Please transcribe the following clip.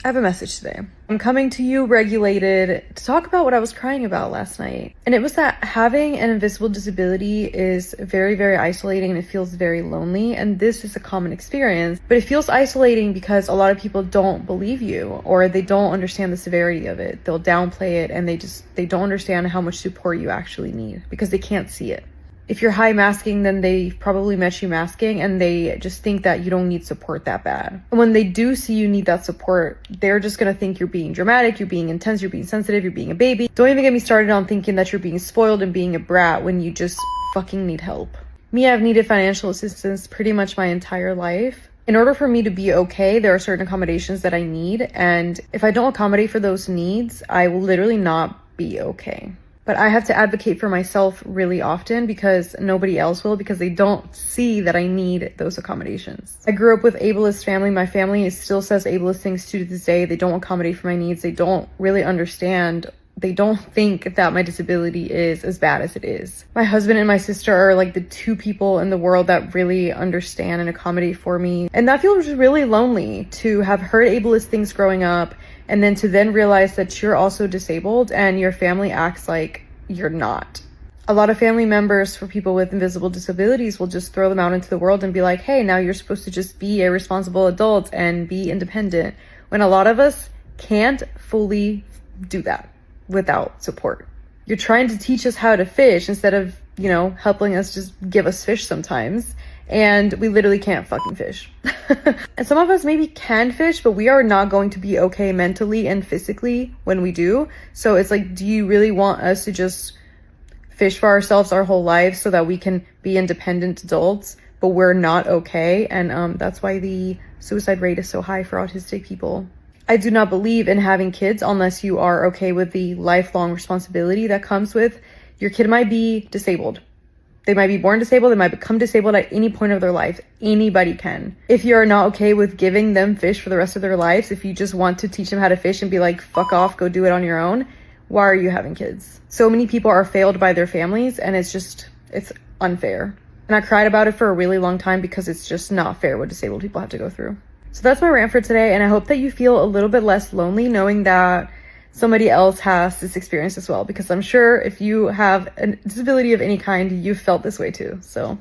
I have a message today. I'm coming to you regulated to talk about what I was crying about last night. And it was that having an invisible disability is very, very isolating and it feels very lonely. And this is a common experience, but it feels isolating because a lot of people don't believe you or they don't understand the severity of it. They'll downplay it and they don't understand how much support you actually need because they can't see it. If you're high masking, then they probably met you masking and they just think that you don't need support that bad. And when they do see you need that support, they're just gonna think you're being dramatic, you're being intense, you're being sensitive, you're being a baby. Don't even get me started on thinking that you're being spoiled and being a brat when you just fucking need help. Me, I've needed financial assistance pretty much my entire life. In order for me to be okay, there are certain accommodations that I need. And if I don't accommodate for those needs, I will literally not be okay. But I have to advocate for myself really often because nobody else will, because they don't see that I need those accommodations. I grew up with ableist family. My family still says ableist things to this day. They don't accommodate for my needs. They don't really understand. They don't think that my disability is as bad as it is. My husband and my sister are like the two people in the world that really understand and accommodate for me. And that feels really lonely to have heard ableist things growing up and then to then realize that you're also disabled and your family acts like you're not. A lot of family members for people with invisible disabilities will just throw them out into the world and be like, hey, now you're supposed to just be a responsible adult and be independent. When a lot of us can't fully do that without support. You're trying to teach us how to fish instead of, helping us just give us fish sometimes. And we literally can't fucking fish. And some of us maybe can fish, but we are not going to be okay mentally and physically when we do. So it's like, do you really want us to just fish for ourselves our whole lives so that we can be independent adults, but we're not okay? And that's why the suicide rate is so high for autistic people. I do not believe in having kids unless you are okay with the lifelong responsibility that comes with your kid might be disabled. They might be born disabled. They might become disabled at any point of their life. Anybody can. If you're not okay with giving them fish for the rest of their lives, if you just want to teach them how to fish and be like, fuck off, go do it on your own, why are you having kids? So many people are failed by their families and it's unfair. And I cried about it for a really long time because it's just not fair what disabled people have to go through. So that's my rant for today. And I hope that you feel a little bit less lonely knowing that somebody else has this experience as well, because I'm sure if you have a disability of any kind, you've felt this way too. So